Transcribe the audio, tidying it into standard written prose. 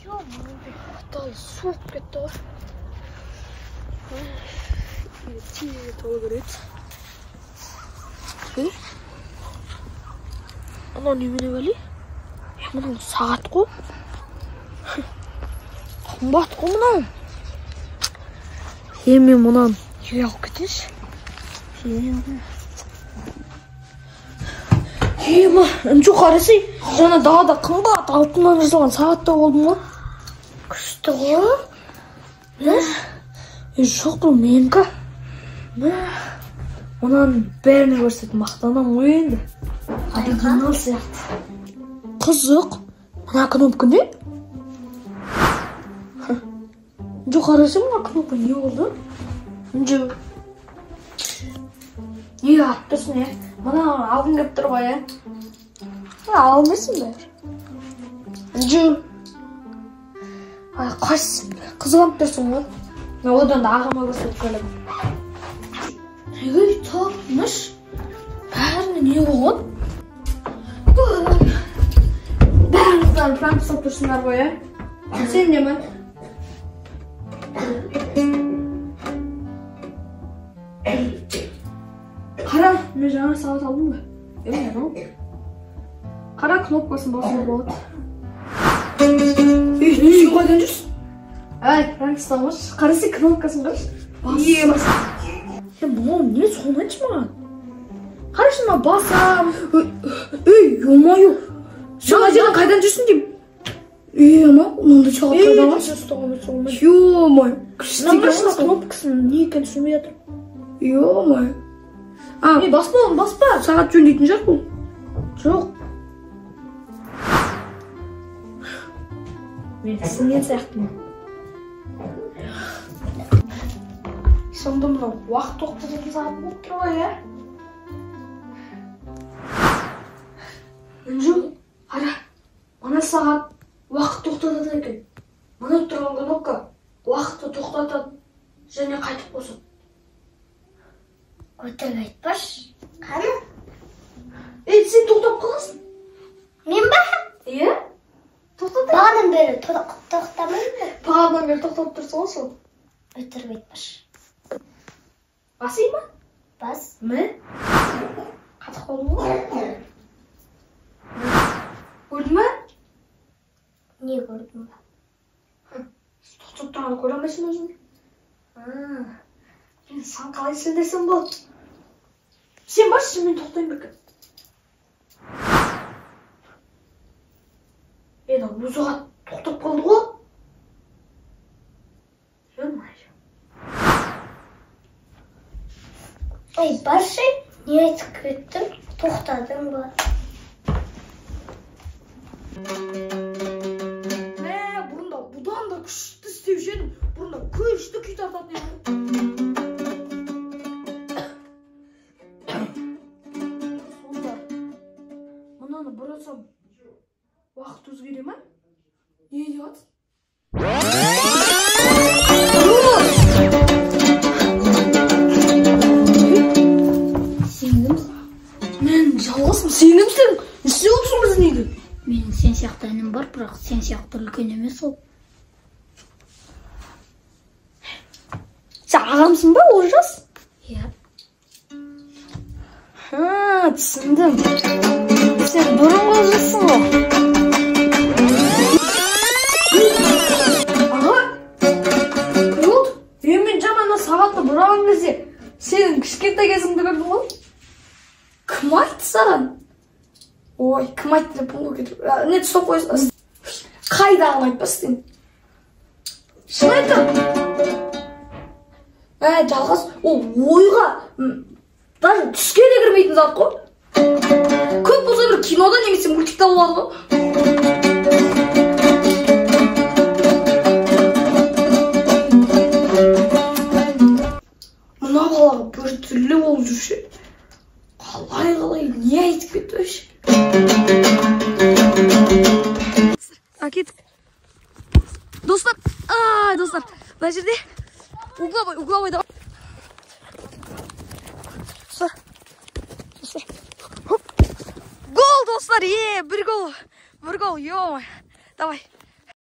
Дал суық кетті ғой. Тиге толы көреді. Анау немене бәле? Мұның сағат қой. Қымбат қой мұнау. Мен мұнан үйге алып кетейінші. Үнчу қарасы, жаңа дағада қымбат алтыннан жасалған сағатта болдым ғой. Күшті ғой. Жоқ, бұл менікі. Онан бәріне көрсетіп мақтанам ғой енді. Оригинал сияқты. Қызық. Мына кнопка не? Жоқ, қарасы, мына кнопка не болды? Жоқ. Не атып тұрсын, Мына алғын кеп тұр ғой, Алмайсың бәрі. Жоқ. Қайсың, қызғанып тұрсың ғой. Одан да ағыма көрсетіп көлім. Тапмыш. Бәріне не болған? Бәріңізден франк сап тұрсыңдар ғой, Сен демін. Қара, мен жаңа сағат алдым ба? Қара кнопкасын басында болады. Сен қойдан жүрсің? Франк ұстамыш. Қарасы кнопкасын қаршы. Бұл не соны айтшы маған? Қарашына басам. Ё-моё. Жаңа жерден қайдан жүрсің дейм? Мұнда чағат қайдан var? Ё-моё. Намашына кнопкасын не екен түсінбей жатыр. Ё-моё. Баспа оғын, баспа. Сағат жөндейтін жар бұл. Жоқ. Мен түсінген сияқтымын. Сонда мынау уақыт тоқтататын сағат болып тұр ғой, Жоқ, қара. Мына сағат уақыт тоқтатады екен. Мына тұрған кнопка уақытты тоқтатады және қайтып қосады. Өтірік айтпаш. Қаны? Сен тоқтап қаласың. Мен ба? Тоқтатады. Бағадан бері тоқтамайды ма? Бағадан бері тоқтап тұрсың ғой сол. Өтірік айтпаш. Басый ма? Бас. Мә? Қатық болдың ғой? Көрдің ма? Не көрдің ба? Тоқтап тұрғаны көре алмайсың өзің? Мен сан қалай сөйлесем болады? Сен баршы, мен тоқтайын бәлкім. Өзіға тоқтап қалды ғой? Баршы, не айтып кеттің? Тоқтадың ба? Бұрында бұдан да күшті істеуші едім. Бұрында күшті күй тартатын едім. Сонда, мұнаны бұрасам, уақыт өзгере ма? Не деп жатсың? Жалғызмын, сен кімсің? Не істеп отырсың біздің үйде? Менің сен сияқты әнім бар, бірақ сен сияқты үлкен емес ол. Сен ағамсың ба, Олжас? Иә. Түсіндім. Сен бұрынғы Олжассың ғой. Аға? Не болды? Мен жаңа сағатты бұраған кезде сенің кішкентай кезіңді көрдім ғой. Кім айтты саған? Ой, кім айтты деп бұңғы кетіп. Не тұстап қойсын? Қайдағын айтпастын. Шын айтам. Жалғыз, ол ойға даже түске де кірмейтін зат қой. Көп болса бір кинода немесе мультикта болады ғой. Мына балаға бір түрлі болып жүрші. Қалай, не айтып кетті өші? Кеттік. Достар, мына жерде угловойда. Гол, достар, бір гол, ё-моё. Давай.